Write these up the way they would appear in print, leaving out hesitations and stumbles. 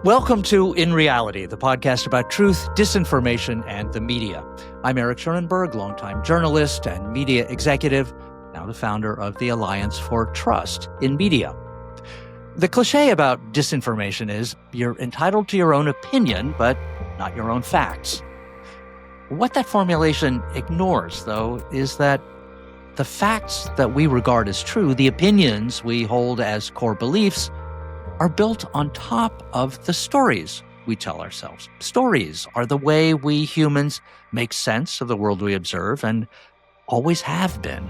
Welcome to In Reality, the podcast about truth, disinformation, and the media. I'm Eric Schurenberg, longtime journalist and media executive, now the founder of the Alliance for Trust in Media. The cliche about disinformation is you're entitled to your own opinion, but not your own facts. What that formulation ignores, though, is that the facts that we regard as true, the opinions we hold as core beliefs, are built on top of the stories we tell ourselves. Stories are the way we humans make sense of the world we observe and always have been.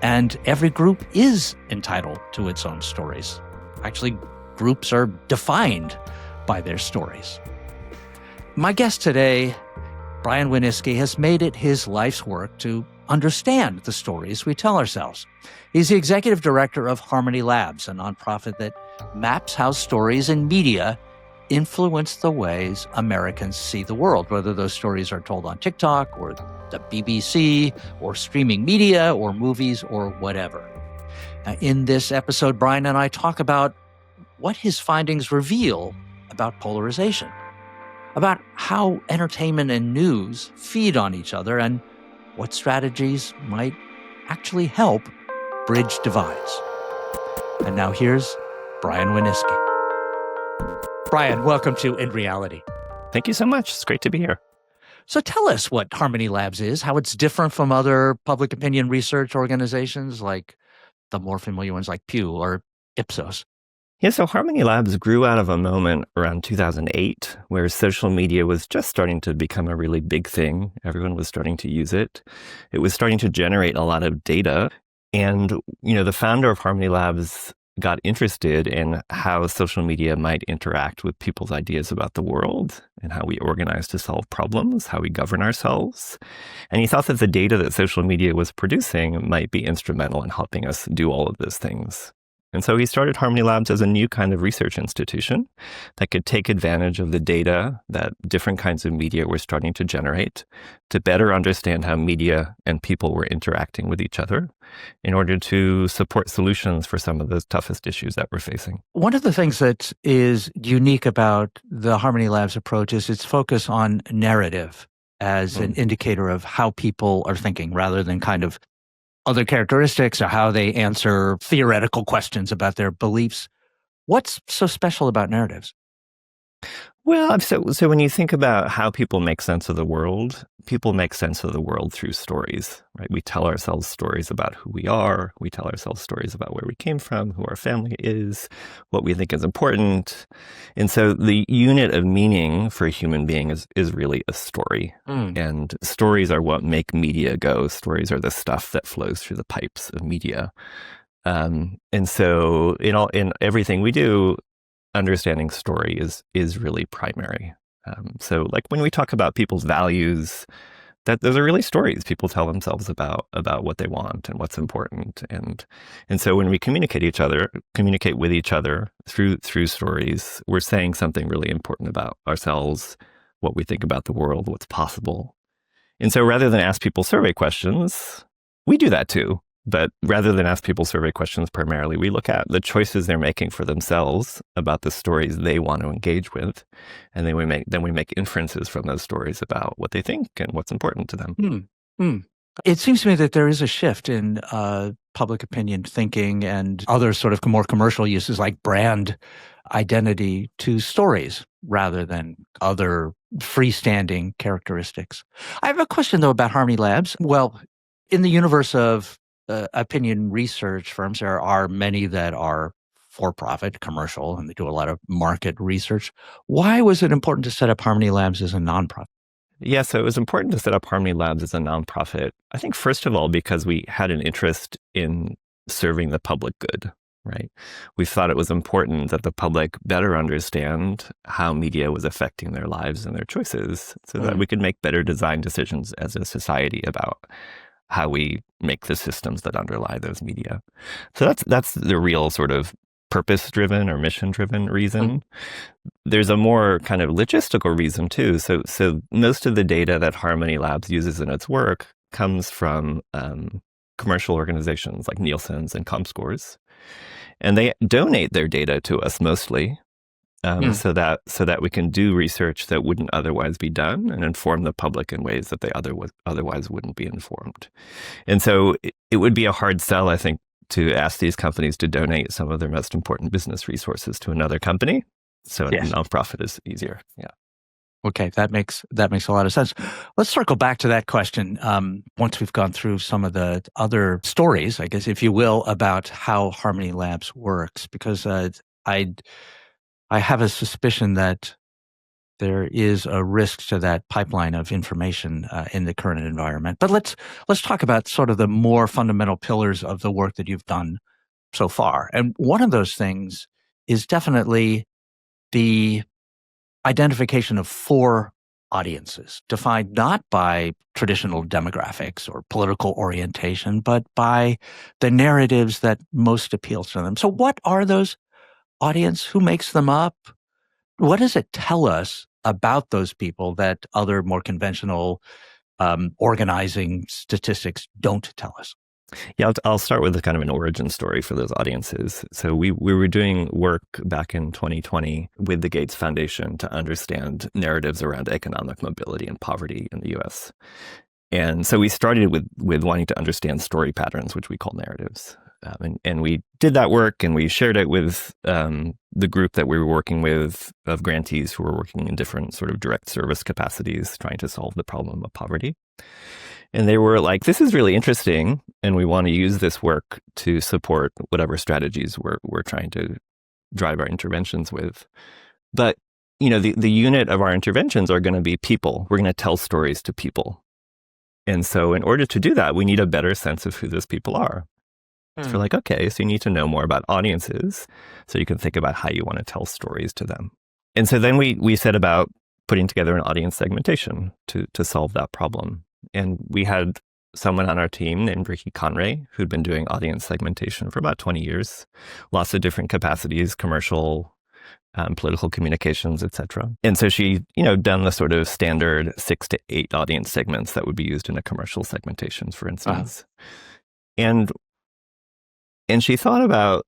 And every group is entitled to its own stories. Actually, groups are defined by their stories. My guest today, Brian Waniewski, has made it his life's work to understand the stories we tell ourselves. He's the executive director of Harmony Labs, a nonprofit that maps how stories in media influence the ways Americans see the world, whether those stories are told on TikTok or the BBC or streaming media or movies or whatever. Now, in this episode, Brian and I talk about what his findings reveal about polarization, about how entertainment and news feed on each other, and what strategies might actually help bridge divides. And now here's Brian Waniewski. Brian, welcome to In Reality. Thank you so much. It's great to be here. So tell us what Harmony Labs is, how it's different from other public opinion research organizations like the more familiar ones like Pew or Ipsos. Yeah, so Harmony Labs grew out of a moment around 2008 where social media was just starting to become a really big thing. Everyone was starting to use it. It was starting to generate a lot of data. And, the founder of Harmony Labs got interested in how social media might interact with people's ideas about the world and how we organize to solve problems, how we govern ourselves. And he thought that the data that social media was producing might be instrumental in helping us do all of those things. And so he started Harmony Labs as a new kind of research institution that could take advantage of the data that different kinds of media were starting to generate to better understand how media and people were interacting with each other in order to support solutions for some of the toughest issues that we're facing. One of the things that is unique about the Harmony Labs approach is its focus on narrative as an indicator of how people are thinking rather than kind of other characteristics or how they answer theoretical questions about their beliefs. What's so special about narratives? Well, so when you think about how people make sense of the world, people make sense of the world through stories, right? We tell ourselves stories about who we are. We tell ourselves stories about where we came from, who our family is, what we think is important. And so the unit of meaning for a human being is really a story. And stories are what make media go. Stories are the stuff that flows through the pipes of media. And so in everything we do, understanding story is really primary. So like when we talk about people's values, that those are really stories people tell themselves about what they want and what's important. And so when we communicate with each other through stories, we're saying something really important about ourselves, what we think about the world, what's possible. And so rather than ask people survey questions, we do that too. But rather than ask people survey questions primarily, we look at the choices they're making for themselves about the stories they want to engage with. And then we make inferences from those stories about what they think and what's important to them. It seems to me that there is a shift in public opinion thinking and other sort of more commercial uses like brand identity to stories rather than other freestanding characteristics. I have a question, though, about Harmony Labs. Well, in the universe of opinion research firms, there are many that are for-profit, commercial, and they do a lot of market research. Why was it important to set up Harmony Labs as a nonprofit? Yeah, so it was important to set up Harmony Labs as a nonprofit, I think, first of all, because we had an interest in serving the public good, right? We thought it was important that the public better understand how media was affecting their lives and their choices so that we could make better design decisions as a society about how we make the systems that underlie those media. So that's the real sort of purpose-driven or mission-driven reason. There's a more kind of logistical reason too. So most of the data that Harmony Labs uses in its work comes from commercial organizations like Nielsen's and ComScore's. And they donate their data to us mostly. Mm. so that we can do research that wouldn't otherwise be done and inform the public in ways that they otherwise wouldn't be informed. And so it would be a hard sell, I think, to ask these companies to donate some of their most important business resources to another company. So Yes. a nonprofit is easier. Yeah. Okay, that makes a lot of sense. Let's circle back to that question once we've gone through some of the other stories, I guess, if you will, about how Harmony Labs works, because I have a suspicion that there is a risk to that pipeline of information in the current environment. But let's talk about sort of the more fundamental pillars of the work that you've done so far. And one of those things is definitely the identification of four audiences, defined not by traditional demographics or political orientation, but by the narratives that most appeal to them. So what are those audience? Who makes them up? What does it tell us about those people that other more conventional organizing statistics don't tell us? Yeah, I'll start with a kind of an origin story for those audiences. So we were doing work back in 2020 with the Gates Foundation to understand narratives around economic mobility and poverty in the U.S. And so we started with wanting to understand story patterns, which we call narratives. And we did that work and we shared it with the group that we were working with of grantees who were working in different sort of direct service capacities trying to solve the problem of poverty. And they were like, this is really interesting, and we want to use this work to support whatever strategies we're trying to drive our interventions with. But, you know, the unit of our interventions are going to be people. We're going to tell stories to people. And so in order to do that, we need a better sense of who those people are. So we're like, okay, so you need to know more about audiences so you can think about how you want to tell stories to them. And so then we set about putting together an audience segmentation to solve that problem. And we had someone on our team named Ricky Conray, who'd been doing audience segmentation for about 20 years, lots of different capacities, commercial, political communications, etc. And so she, done the sort of standard 6 to 8 audience segments that would be used in a commercial segmentation, for instance. And she thought about,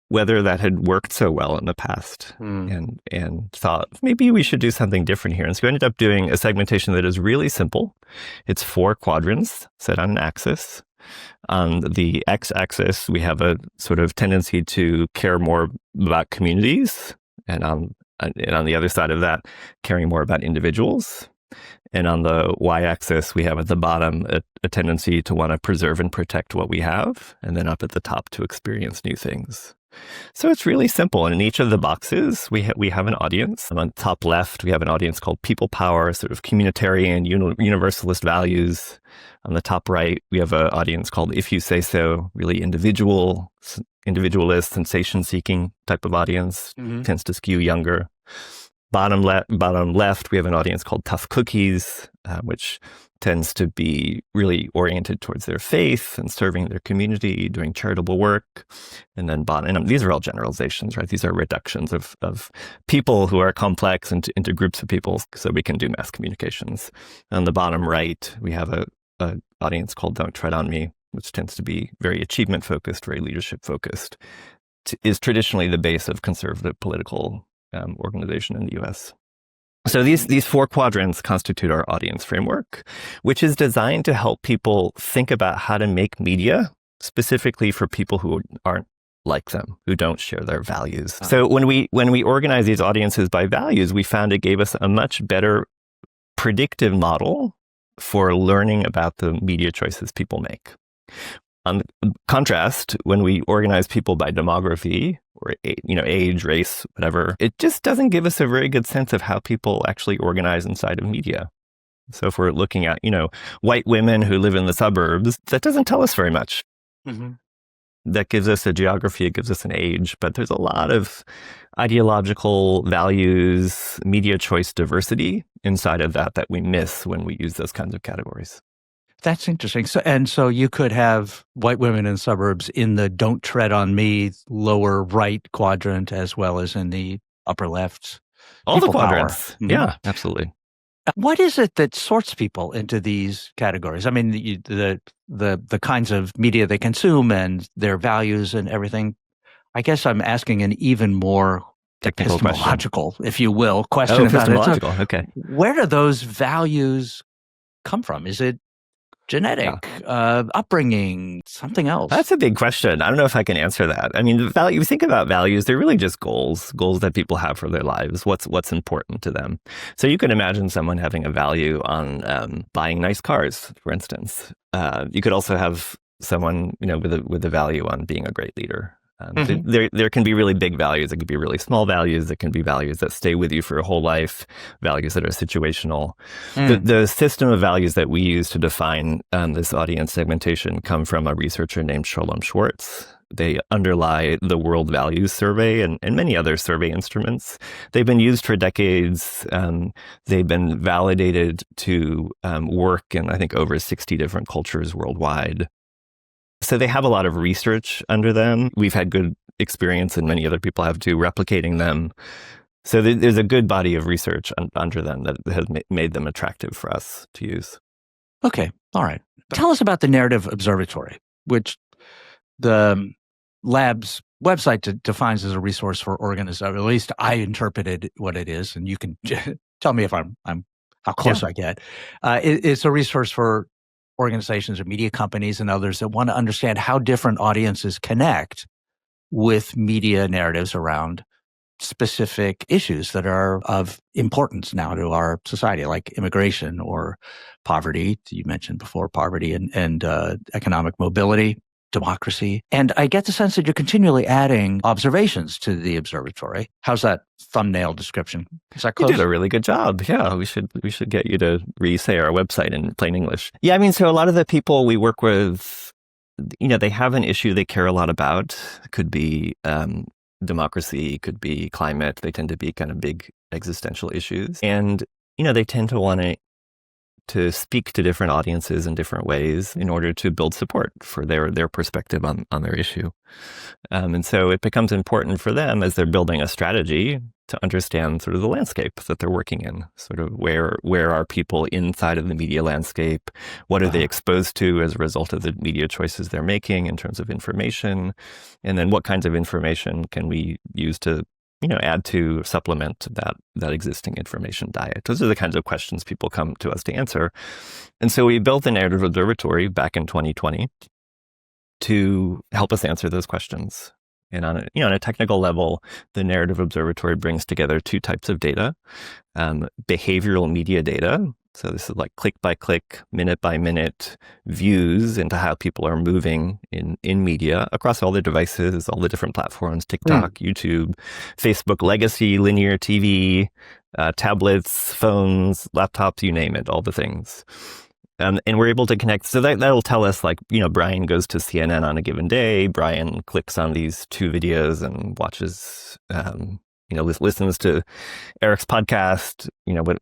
whether that had worked so well in the past and thought maybe we should do something different here. And so we ended up doing a segmentation that is really simple. It's 4 quadrants set on an axis. On the x-axis, we have a sort of tendency to care more about communities. And on the other side of that, caring more about individuals. And on the y-axis, we have at the bottom a tendency to want to preserve and protect what we have, and then up at the top to experience new things. So it's really simple. And in each of the boxes, we have an audience. And on the top left, we have an audience called people power, sort of communitarian, universalist values. On the top right, we have an audience called if you say so, really individualist, sensation-seeking type of audience, tends to skew younger. Bottom left, we have an audience called Tough Cookies, which tends to be really oriented towards their faith and serving their community, doing charitable work. And then and these are all generalizations, right? These are reductions of people who are complex into groups of people so we can do mass communications. On the bottom right, we have a audience called Don't Tread on Me, which tends to be very achievement-focused, very leadership-focused, is traditionally the base of conservative political organization in the U.S. So these 4 quadrants constitute our audience framework, which is designed to help people think about how to make media specifically for people who aren't like them, who don't share their values. So when we organize these audiences by values, we found it gave us a much better predictive model for learning about the media choices people make. On contrast, when we organize people by demography or age, race, whatever, it just doesn't give us a very good sense of how people actually organize inside of media. So if we're looking at, white women who live in the suburbs, that doesn't tell us very much. Mm-hmm. That gives us a geography, it gives us an age, but there's a lot of ideological values, media choice diversity inside of that we miss when we use those kinds of categories. That's interesting. So you could have white women in suburbs in the Don't Tread on Me lower right quadrant as well as in the upper left. All the quadrants. Mm-hmm. Yeah, absolutely. What is it that sorts people into these categories? I mean, the kinds of media they consume and their values and everything. I guess I'm asking an even more technical question. epistemological, if you will, question about it. So okay. where do those values come from? Is it genetic, upbringing, something else? That's a big question. I don't know if I can answer that. I mean, you think about values, they're really just goals that people have for their lives, what's important to them. So you can imagine someone having a value on buying nice cars, for instance. You could also have someone, with a value on being a great leader. There can be really big values. It could be really small values. It can be values that stay with you for your whole life, values that are situational. The system of values that we use to define this audience segmentation come from a researcher named Sholem Schwartz. They underlie the World Values Survey and many other survey instruments. They've been used for decades. They've been validated to work in, I think, over 60 different cultures worldwide. So they have a lot of research under them. We've had good experience, and many other people have too, replicating them. So there's a good body of research under them that has made them attractive for us to use. Okay. All right. Tell us about the Narrative Observatory, which the lab's website defines as a resource for organizations. At least I interpreted what it is, and you can tell me if I'm how close I get. It's a resource for organizations or media companies and others that want to understand how different audiences connect with media narratives around specific issues that are of importance now to our society, like immigration or poverty. You mentioned before poverty and economic mobility, democracy. And I get the sense that you're continually adding observations to the observatory. How's that thumbnail description? Is that close? You did a really good job. Yeah, we should get you to re-say our website in plain English. Yeah, I mean, so a lot of the people we work with, they have an issue they care a lot about. It could be democracy, could be climate. They tend to be kind of big existential issues. And, they tend to want to speak to different audiences in different ways in order to build support for their perspective on their issue. And so it becomes important for them as they're building a strategy to understand sort of the landscape that they're working in, sort of where are people inside of the media landscape, what are they exposed to as a result of the media choices they're making in terms of information, and then what kinds of information can we use to add to supplement that existing information diet. Those are the kinds of questions people come to us to answer. And so we built the Narrative Observatory back in 2020 to help us answer those questions. And on a technical level, the Narrative Observatory brings together two types of data: behavioral media data. So this is like click by click, minute by minute views into how people are moving in media across all their devices, all the different platforms: TikTok, YouTube, Facebook, legacy, linear TV, tablets, phones, laptops, you name it, all the things. And we're able to connect. So that'll tell us, like, Brian goes to CNN on a given day. Brian clicks on these two videos and watches, listens to Eric's podcast,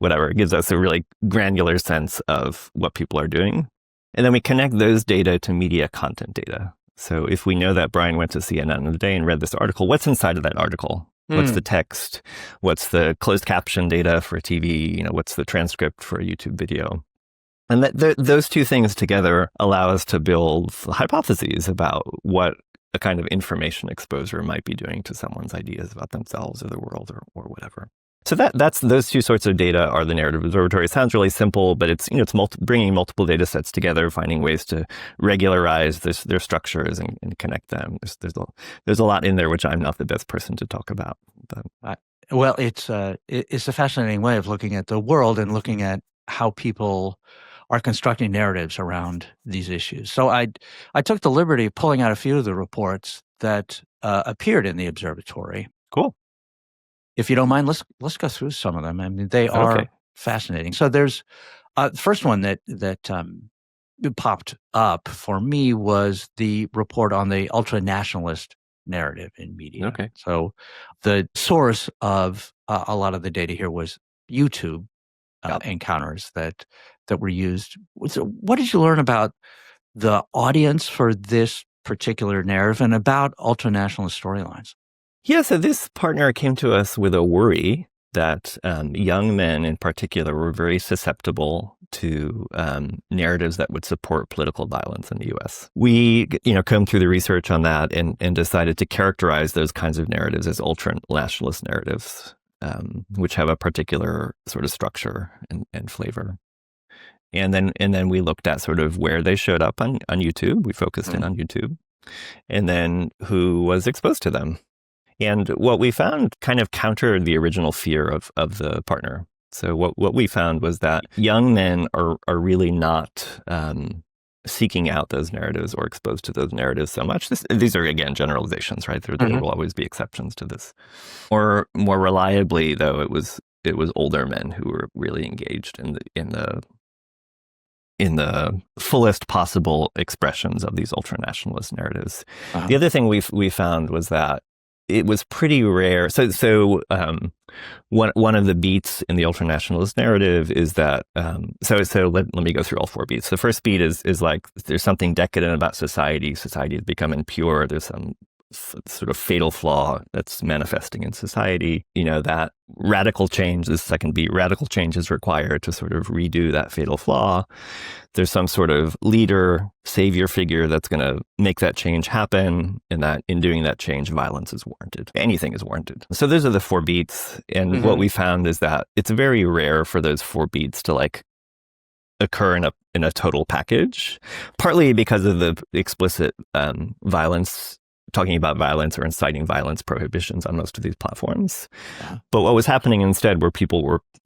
whatever. It gives us a really granular sense of what people are doing. And then we connect those data to media content data. So if we know that Brian went to CNN in the day and read this article, what's inside of that article? What's the text? What's the closed caption data for TV? What's the transcript for a YouTube video? And those two things together allow us to build hypotheses about what a kind of information exposure might be doing to someone's ideas about themselves or the world or whatever. So that's those two sorts of data are the Narrative Observatory. It sounds really simple, but it's bringing multiple data sets together, finding ways to regularize their structures and connect them. There's a lot in there which I'm not the best person to talk about. Well, it's a fascinating way of looking at the world and looking at how people are constructing narratives around these issues. So I took the liberty of pulling out a few of the reports that appeared in the observatory. Cool. If you don't mind, let's go through some of them. I mean, they are fascinating. So there's the first one that popped up for me was the report on the ultra-nationalist narrative in media. Okay. So the source of a lot of the data here was YouTube encounters that were used. So what did you learn about the audience for this particular narrative and about ultra-nationalist storylines? Yeah, so this partner came to us with a worry that young men in particular were very susceptible to narratives that would support political violence in the U.S. We, combed through the research on that and decided to characterize those kinds of narratives as ultra-nationalist narratives, which have a particular sort of structure and flavor. And then we looked at sort of where they showed up on YouTube. We focused in on YouTube, and then who was exposed to them. And what we found kind of countered the original fear of the partner. So what we found was that young men are really not seeking out those narratives or exposed to those narratives so much. These are, again, generalizations, right? There will always be exceptions to this. Or more reliably, though, it was older men who were really engaged in the fullest possible expressions of these ultranationalist narratives. The other thing we found was that it was pretty rare. So one of the beats in the ultranationalist narrative is that, let me go through all 4 beats. The first beat is like, there's something decadent about society. Society has become impure. There's some sort of fatal flaw that's manifesting in society. That radical change, the second beat, radical change is required to sort of redo that fatal flaw. There's some sort of leader, savior figure that's going to make that change happen, and that in doing that change, violence is warranted. Anything is warranted. So those are the 4 beats. And what we found is that it's very rare for those 4 beats to occur in a total package, partly because of the explicit violence, talking about violence or inciting violence prohibitions on most of these platforms. But what was happening instead were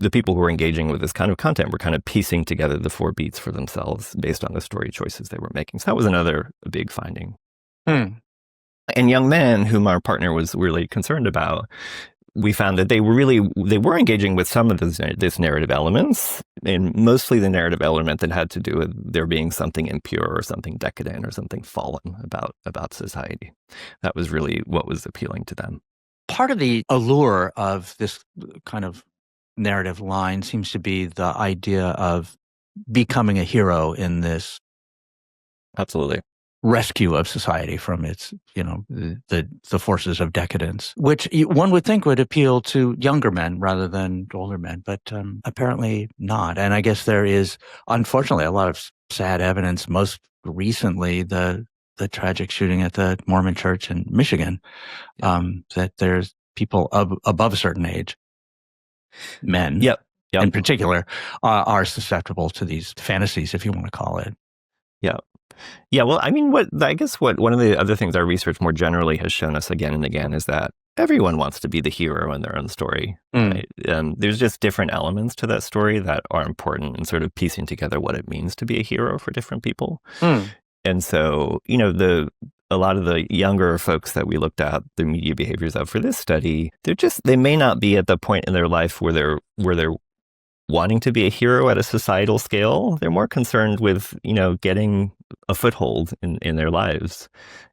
the people who were engaging with this kind of content were kind of piecing together the 4 beats for themselves based on the story choices they were making. So that was another big finding. And young men, whom our partner was really concerned about, we found that they were engaging with some of this narrative elements, and mostly the narrative element that had to do with there being something impure or something decadent or something fallen about society. That was really what was appealing to them. Part of the allure of this kind of narrative line seems to be the idea of becoming a hero in this absolutely rescue of society from its, the forces of decadence, which one would think would appeal to younger men rather than older men, but apparently not. And I guess there is, unfortunately, a lot of sad evidence. Most recently, the tragic shooting at the Mormon church in Michigan, that there's people above a certain age, men, in particular, are susceptible to these fantasies, if you want to call it. Yeah, well, I mean, what one of the other things our research more generally has shown us again and again is that everyone wants to be the hero in their own story. Right? There's just different elements to that story that are important in sort of piecing together what it means to be a hero for different people. And so, a lot of the younger folks that we looked at the media behaviors of for this study, they may not be at the point in their life where they're wanting to be a hero at a societal scale. They're more concerned with, getting a foothold in their lives.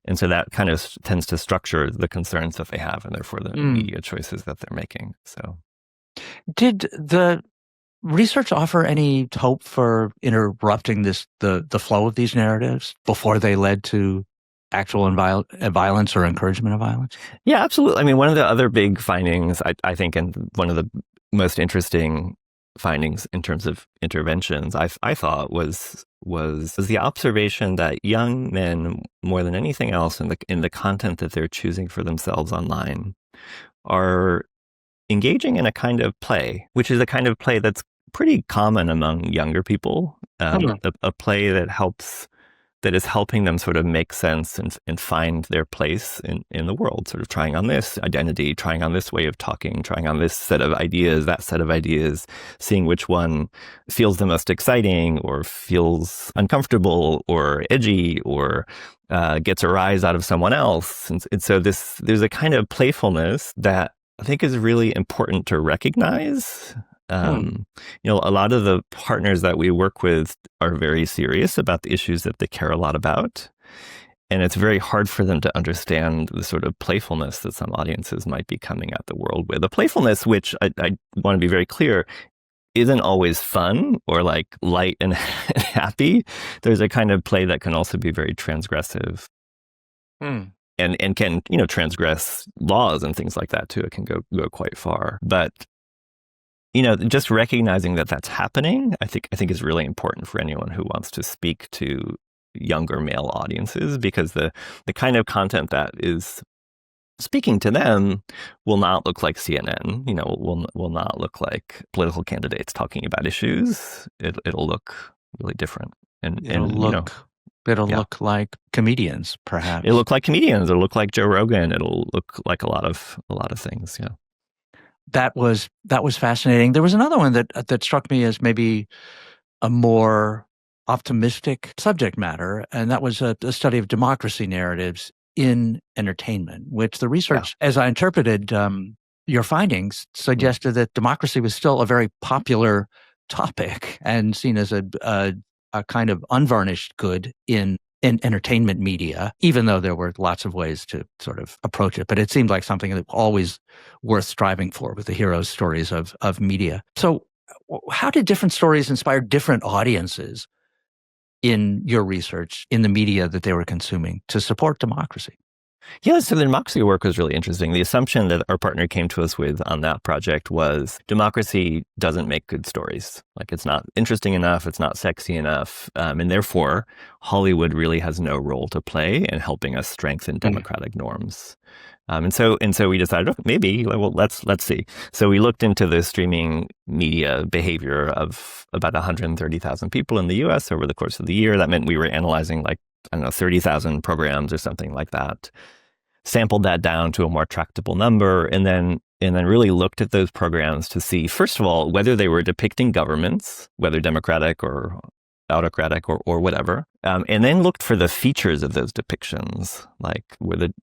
And so that kind of tends to structure the concerns that they have and therefore the media choices that they're making. So did the research offer any hope for interrupting the flow of these narratives before they led to actual violence or encouragement of violence? Yeah, absolutely. I mean, one of the other big findings, I think, and one of the most interesting findings in terms of interventions, I thought was the observation that young men, more than anything else in the content that they're choosing for themselves online, are engaging in a kind of play, which is a kind of play that's pretty common among younger people, a play that is helping them sort of make sense and find their place in the world, sort of trying on this identity, trying on this way of talking, trying on this set of ideas, that set of ideas, seeing which one feels the most exciting or feels uncomfortable or edgy or gets a rise out of someone else. And so there's a kind of playfulness that I think is really important to recognize. A lot of the partners that we work with are very serious about the issues that they care a lot about. And it's very hard for them to understand the sort of playfulness that some audiences might be coming at the world with. A playfulness, which I want to be very clear, isn't always fun or like light and happy. There's a kind of play that can also be very transgressive. And can, transgress laws and things like that too. It can go quite far. But just recognizing that that's happening, I think is really important for anyone who wants to speak to younger male audiences, because the kind of content that is speaking to them will not look like CNN, will not look like political candidates talking about issues. It'll look really different. It'll look like comedians, perhaps. It'll look like comedians. It'll look like Joe Rogan. It'll look like a lot of things. Yeah. That was fascinating. There was another one that struck me as maybe a more optimistic subject matter, and that was a study of democracy narratives in entertainment, which the research, as I interpreted your findings, suggested that democracy was still a very popular topic and seen as a kind of unvarnished good in entertainment media, even though there were lots of ways to sort of approach it. But it seemed like something that always worth striving for with the heroes' stories of media. So how did different stories inspire different audiences in your research, in the media that they were consuming, to support democracy? Yeah, so the democracy work was really interesting. The assumption that our partner came to us with on that project was democracy doesn't make good stories. Like, it's not interesting enough, it's not sexy enough, and therefore Hollywood really has no role to play in helping us strengthen democratic norms. And so we decided, okay, maybe, well, let's see. So we looked into the streaming media behavior of about 130,000 people in the U.S. over the course of the year. That meant we were analyzing 30,000 programs or something like that. Sampled that down to a more tractable number, and then really looked at those programs to see, first of all, whether they were depicting governments, whether democratic or autocratic or whatever, and then looked for the features of those depictions, like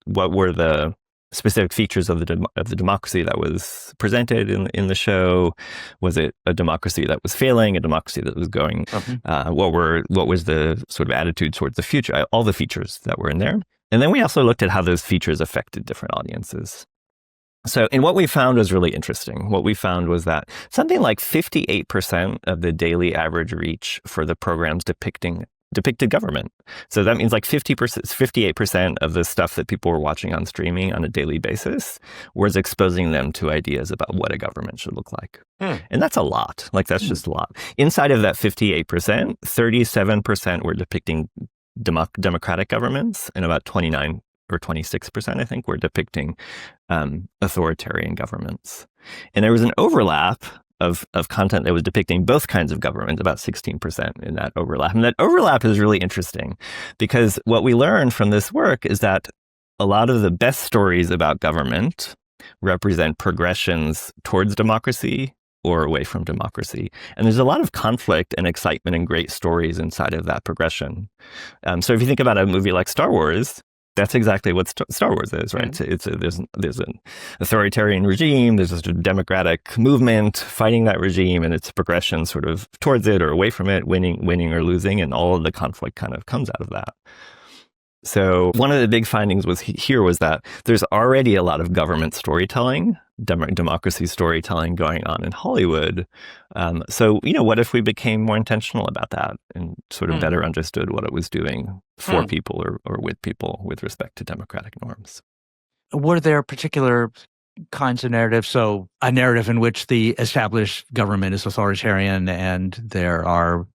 what were the specific features of the democracy that was presented in the show. Was it a democracy that was failing, a democracy that was going? What was the sort of attitude towards the future? All the features that were in there. And then we also looked at how those features affected different audiences. So, and what we found was really interesting. What we found was that something like 58% of the daily average reach for the programs depicted government. So that means 58% of the stuff that people were watching on streaming on a daily basis was exposing them to ideas about what a government should look like. And that's a lot. That's just a lot. Inside of that 58%, 37% were depicting democratic governments, and about 29 or 26%, I think, were depicting authoritarian governments. And there was an overlap of content that was depicting both kinds of government, about 16% in that overlap. And that overlap is really interesting, because what we learned from this work is that a lot of the best stories about government represent progressions towards democracy or away from democracy. And there's a lot of conflict and excitement and great stories inside of that progression. So if you think about a movie like Star Wars, that's exactly what Star Wars is, right? There's an authoritarian regime, there's a democratic movement fighting that regime, and it's progression sort of towards it or away from it, winning or losing, and all of the conflict kind of comes out of that. So one of the big findings was that there's already a lot of government storytelling, democracy storytelling going on in Hollywood. So, what if we became more intentional about that and sort of better understood what it was doing for people or with people with respect to democratic norms? Were there particular kinds of narratives? So a narrative in which the established government is authoritarian and there are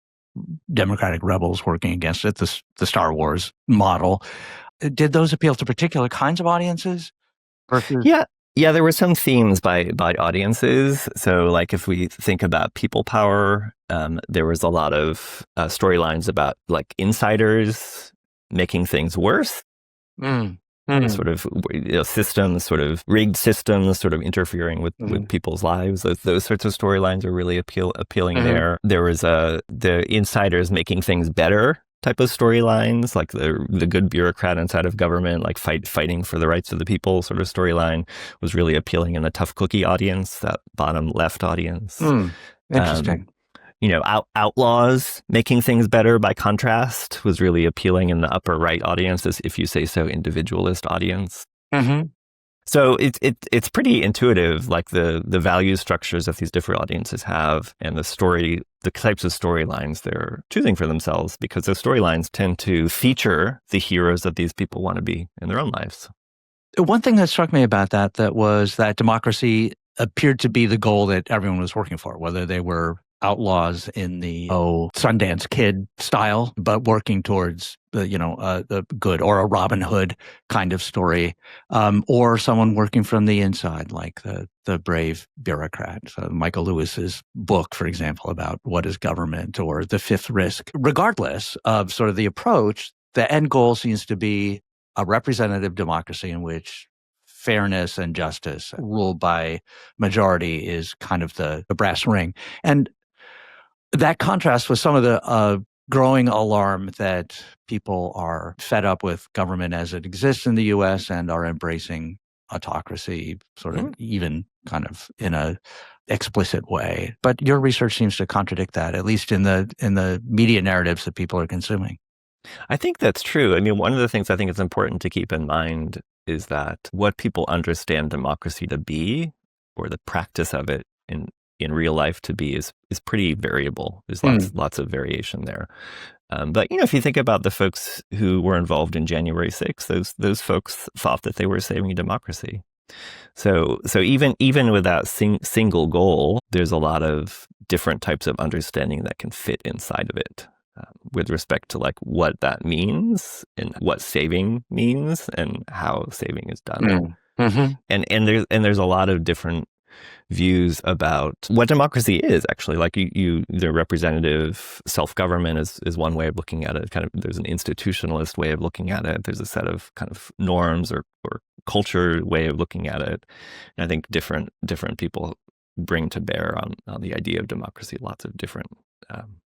democratic rebels working against it, the Star Wars model. Did those appeal to particular kinds of audiences? Yeah, there were some themes by audiences. So if we think about people power, there was a lot of storylines about insiders making things worse. Sort of systems, sort of rigged systems, sort of interfering with people's lives. Those sorts of storylines are really appealing there. There was the insiders making things better type of storylines, like the good bureaucrat inside of government, fighting for the rights of the people sort of storyline was really appealing in the tough cookie audience, that bottom left audience. Interesting. Outlaws making things better, by contrast, was really appealing in the upper right audience, as if you say so, individualist audience. So it's pretty intuitive, the value structures that these different audiences have, and the types of storylines they're choosing for themselves, because those storylines tend to feature the heroes that these people want to be in their own lives. One thing that struck me about that was that democracy appeared to be the goal that everyone was working for, whether they were outlaws in the Sundance Kid style, but working towards the good, or a Robin Hood kind of story, or someone working from the inside, like the brave bureaucrat. So Michael Lewis's book, for example, about what is government, or The Fifth Risk. Regardless of sort of the approach, the end goal seems to be a representative democracy in which fairness and justice ruled by majority is kind of the brass ring. And that contrasts with some of the growing alarm that people are fed up with government as it exists in the U.S. and are embracing autocracy, sort of even kind of in a explicit way. But your research seems to contradict that, at least in the media narratives that people are consuming. I think that's true. I mean, one of the things I think is important to keep in mind is that what people understand democracy to be, or the practice of it in real life to be, is pretty variable. There's lots of variation there. But if you think about the folks who were involved in January 6th, those folks thought that they were saving democracy. So even with that single goal, there's a lot of different types of understanding that can fit inside of it, with respect to like what that means and what saving means and how saving is done. And there's a lot of different views about what democracy is, actually. Like the representative self-government is one way of looking at it. Kind of, there's an institutionalist way of looking at it. There's a set of kind of norms or culture way of looking at it. And I think different people bring to bear on the idea of democracy lots of different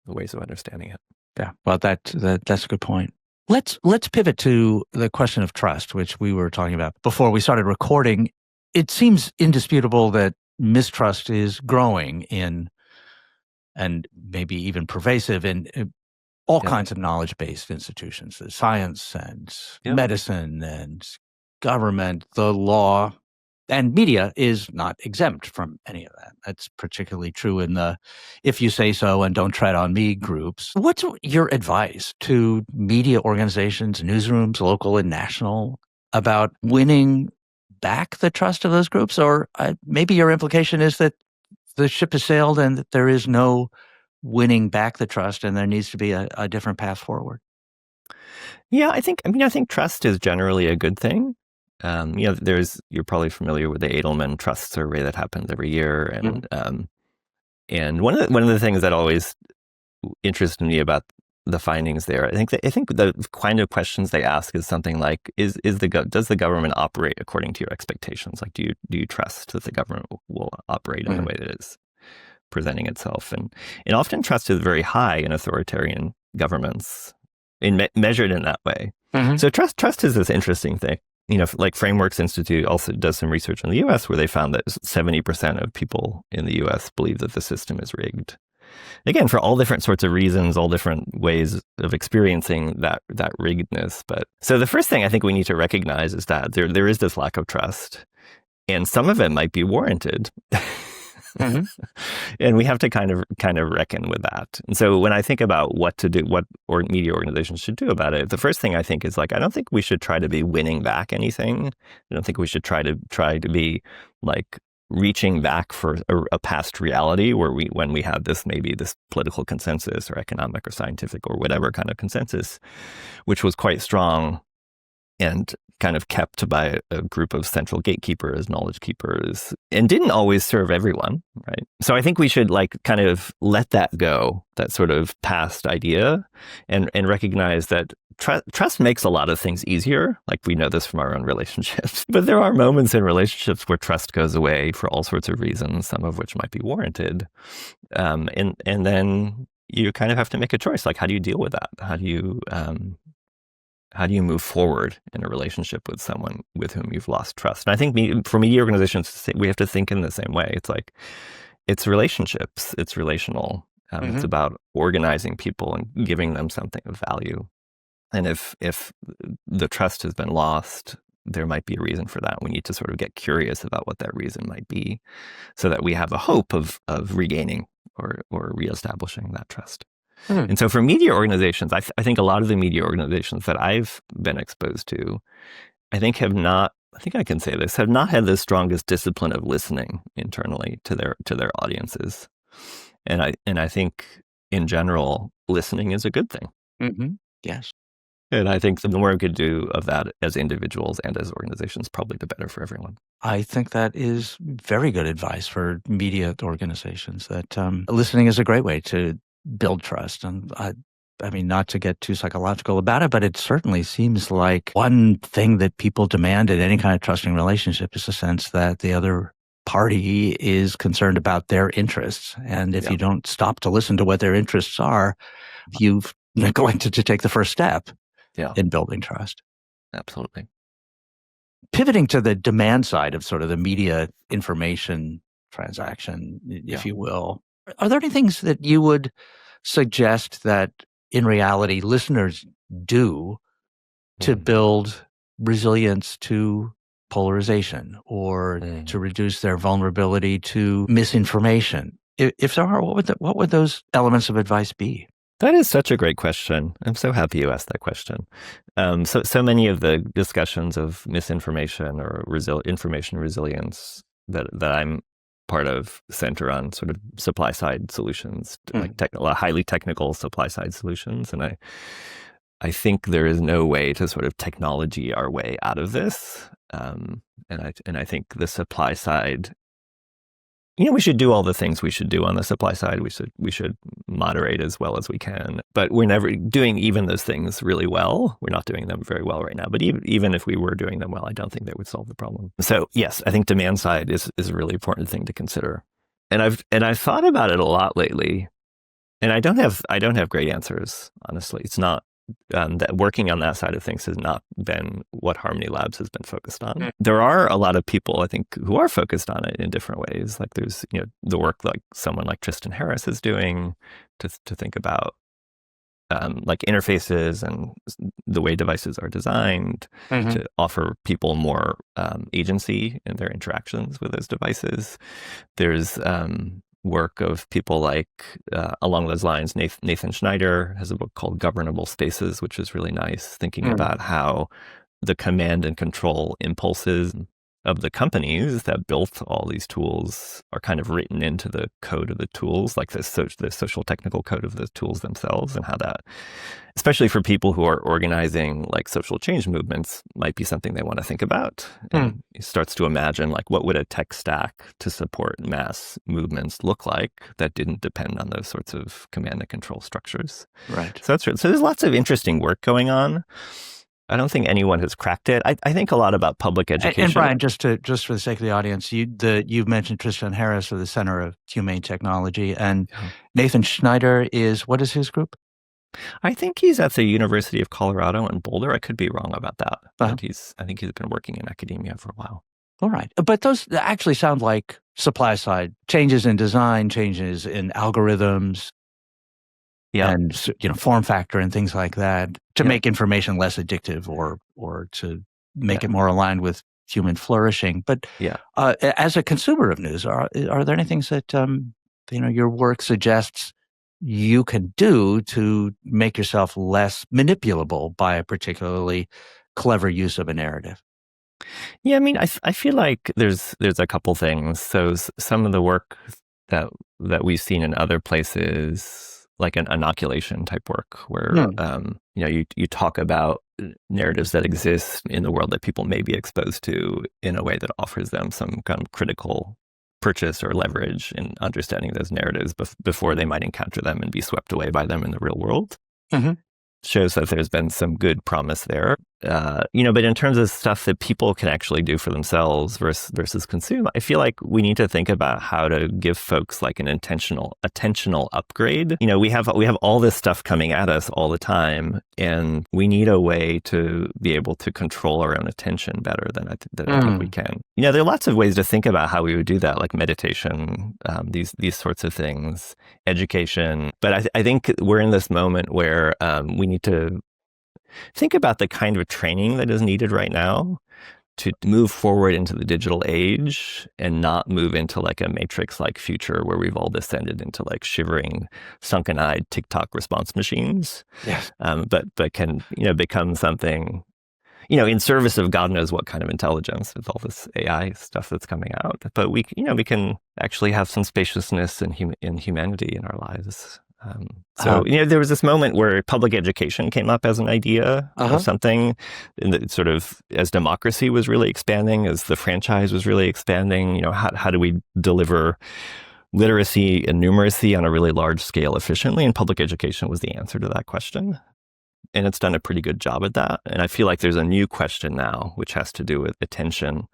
ways of understanding it. Yeah, well, that's a good point. Let's pivot to the question of trust, which we were talking about before we started recording. It seems indisputable that mistrust is growing in, and maybe even pervasive in, all kinds of knowledge-based institutions, science and medicine and government, the law, and media is not exempt from any of that. That's particularly true in the "if you say so and don't tread on me" groups. What's your advice to media organizations, newsrooms, local and national, about winning back the trust of those groups? Or maybe your implication is that the ship has sailed and that there is no winning back the trust and there needs to be a different path forward. Yeah, I think trust is generally a good thing. You're probably familiar with the Edelman Trust Survey that happens every year, and one of the things that always interested me about the findings there, I think the kind of questions they ask is something like, does the government operate according to your expectations? Like, do you trust that the government will operate in the way that it's presenting itself? And often trust is very high in authoritarian governments, measured in that way. So trust is this interesting thing. Like Frameworks Institute also does some research in the U.S. where they found that 70% of people in the U.S. believe that the system is rigged. Again, for all different sorts of reasons, all different ways of experiencing that riggedness. But so the first thing I think we need to recognize is that there is this lack of trust, and some of it might be warranted. And we have to kind of reckon with that. And so when I think about what to do, media organizations should do about it, the first thing I think is like, I don't think we should try to be winning back anything. I don't think we should try to be like reaching back for a past reality where when we had this political consensus or economic or scientific or whatever kind of consensus, which was quite strong and kind of kept by a group of central gatekeepers, knowledge keepers, and didn't always serve everyone, right? So I think we should like kind of let that go, that sort of past idea, and recognize that trust makes a lot of things easier. Like we know this from our own relationships. But there are moments in relationships where trust goes away for all sorts of reasons, some of which might be warranted. And then you kind of have to make a choice. Like, how do you deal with that? How do you move forward in a relationship with someone with whom you've lost trust? And I think for media organizations, we have to think in the same way. It's like, it's relationships, it's relational. It's about organizing people and giving them something of value. And if the trust has been lost, there might be a reason for that. We need to sort of get curious about what that reason might be so that we have a hope of regaining or reestablishing that trust. And so for media organizations, I think a lot of the media organizations that I've been exposed to, I think have not I think I can say this, have not had the strongest discipline of listening internally to their audiences. And I think in general, listening is a good thing. Mm-hmm. Yes. And I think the more we could do of that as individuals and as organizations, probably the better for everyone. I think that is very good advice for media organizations, that listening is a great way to build trust. And I mean, not to get too psychological about it, but it certainly seems like one thing that people demand in any kind of trusting relationship is a sense that the other party is concerned about their interests. And if you don't stop to listen to what their interests are, you've neglected to take the first step in building trust. Absolutely. Pivoting to the demand side of sort of the media information transaction, if you will, are there any things that you would suggest that in reality listeners do to build resilience to polarization or to reduce their vulnerability to misinformation? If there are, what would those elements of advice be? That is such a great question. I'm so happy you asked that question. So many of the discussions of misinformation or information resilience that I'm part of center on sort of supply side solutions, like highly technical supply side solutions. And I think there is no way to sort of technology our way out of this. And I think the supply side, we should do all the things we should do on the supply side. We should moderate as well as we can, but we're never doing even those things really well. We're not doing them very well right now. But even if we were doing them well, I don't think that would solve the problem. So yes, I think demand side is a really important thing to consider. And I've thought about it a lot lately, and I don't have great answers. Honestly, it's not. That working on that side of things has not been what Harmony Labs has been focused on. There are a lot of people, I think, who are focused on it in different ways. Like there's, the work like someone like Tristan Harris is doing to think about like interfaces and the way devices are designed to offer people more agency in their interactions with those devices. There's work of people like, along those lines, Nathan Schneider has a book called Governable Spaces, which is really nice, thinking about how the command and control impulses of the companies that built all these tools are kind of written into the code of the tools, like the social technical code of the tools themselves, and how that, especially for people who are organizing like social change movements, might be something they want to think about. And it starts to imagine like what would a tech stack to support mass movements look like that didn't depend on those sorts of command and control structures. Right. So there's lots of interesting work going on. I don't think anyone has cracked it. I think a lot about public education. And Brian, just for the sake of the audience, you've mentioned Tristan Harris of the Center of Humane Technology, and Nathan Schneider what is his group? I think he's at the University of Colorado in Boulder. I could be wrong about that. But I think he's been working in academia for a while. All right. But those actually sound like supply side changes in design, changes in algorithms, and form factor and things like that to make information less addictive or to make it more aligned with human flourishing. But as a consumer of news, are there any things that your work suggests you can do to make yourself less manipulable by a particularly clever use of a narrative? Yeah, I mean, I feel like there's a couple things. So some of the work that we've seen in other places, like an inoculation type work, where you talk about narratives that exist in the world that people may be exposed to in a way that offers them some kind of critical purchase or leverage in understanding those narratives before they might encounter them and be swept away by them in the real world. Shows that there's been some good promise there. But in terms of stuff that people can actually do for themselves versus consume, I feel like we need to think about how to give folks like an attentional upgrade. We have all this stuff coming at us all the time, and we need a way to be able to control our own attention better than I think we can. There are lots of ways to think about how we would do that, like meditation, these sorts of things, education. But I think we're in this moment where we need to think about the kind of training that is needed right now to move forward into the digital age and not move into like a matrix-like future where we've all descended into like shivering, sunken-eyed TikTok response machines. Yes. But can become something. in service of God knows what kind of intelligence with all this AI stuff that's coming out. But we can actually have some spaciousness in humanity in our lives. There was this moment where public education came up as an idea of something, sort of as democracy was really expanding, as the franchise was really expanding. How do we deliver literacy and numeracy on a really large scale efficiently? And public education was the answer to that question. And it's done a pretty good job at that. And I feel like there's a new question now, which has to do with attention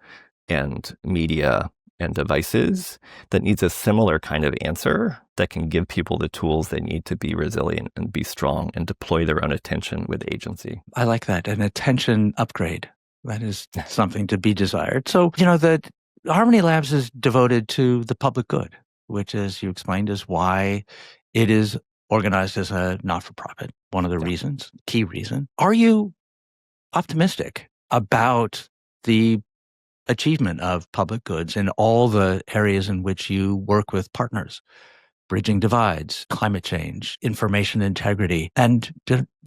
and media and devices, that needs a similar kind of answer that can give people the tools they need to be resilient and be strong and deploy their own attention with agency. I like that. An attention upgrade. That is something to be desired. So, the Harmony Labs is devoted to the public good, which, as you explained, is why it is organized as a not-for-profit. One of the reasons, key reason. Are you optimistic about the achievement of public goods in all the areas in which you work with partners? Bridging divides, climate change, information integrity, and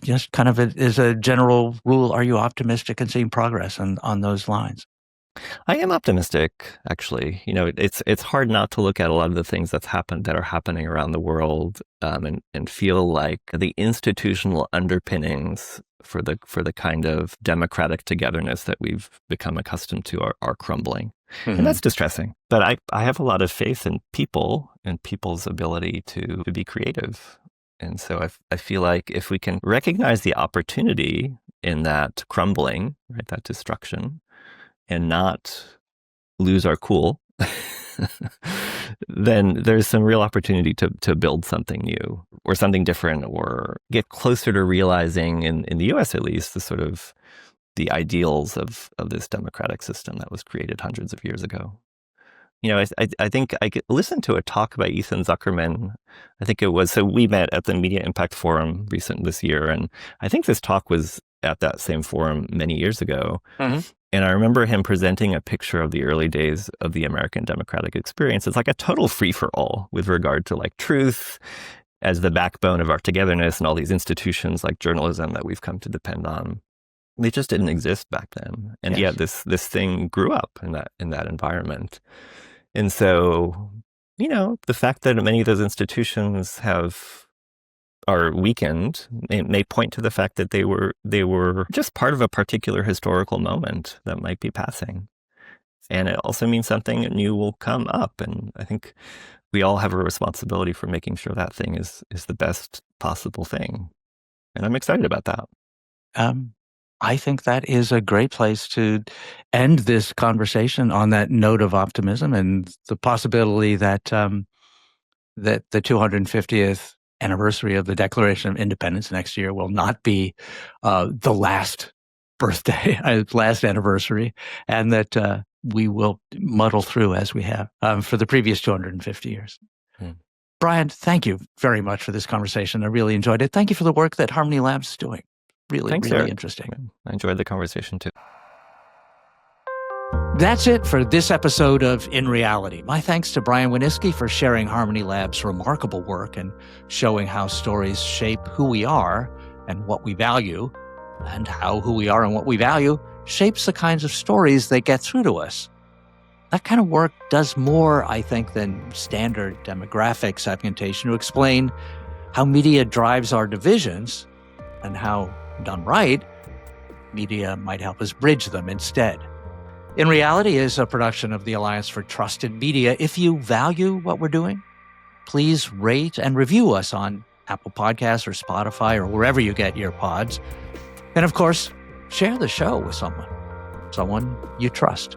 just kind of as a general rule, are you optimistic and seeing progress on those lines? I am optimistic, actually. It's hard not to look at a lot of the things that are happening around the world, and feel like the institutional underpinnings for the kind of democratic togetherness that we've become accustomed to are crumbling. Mm-hmm. And that's distressing. But I have a lot of faith in people and people's ability to be creative. And so I feel like if we can recognize the opportunity in that crumbling, right, that destruction, and not lose our cool, then there's some real opportunity to build something new or something different, or get closer to realizing, in the US at least, the sort of the ideals of this democratic system that was created hundreds of years ago. I think I listened to a talk by Ethan Zuckerman. I think it was, so we met at the Media Impact Forum this year, and I think this talk was at that same forum many years ago. Mm-hmm. And I remember him presenting a picture of the early days of the American democratic experience. It's like a total free-for-all with regard to like truth as the backbone of our togetherness, and all these institutions like journalism that we've come to depend on. They just didn't exist back then. And yet this thing grew up in that environment. And so, the fact that many of those institutions are weakened may point to the fact that they were just part of a particular historical moment that might be passing. And it also means something new will come up. And I think we all have a responsibility for making sure that thing is the best possible thing. And I'm excited about that. I think that is a great place to end this conversation, on that note of optimism and the possibility that that the 250th anniversary of the Declaration of Independence next year will not be the last birthday, last anniversary, and that we will muddle through as we have for the previous 250 years. Brian, thank you very much for this conversation. I really enjoyed it. Thank you for the work that Harmony Labs is doing. Thanks, really interesting. I enjoyed the conversation too. That's it for this episode of In Reality. My thanks to Brian Waniewski for sharing Harmony Lab's remarkable work and showing how stories shape who we are and what we value, and how who we are and what we value shapes the kinds of stories that get through to us. That kind of work does more, I think, than standard demographic segmentation to explain how media drives our divisions, and how, done right, media might help us bridge them instead. In Reality is a production of the Alliance for Trusted Media. If you value what we're doing, please rate and review us on Apple Podcasts or Spotify or wherever you get your pods. And of course, share the show with someone you trust.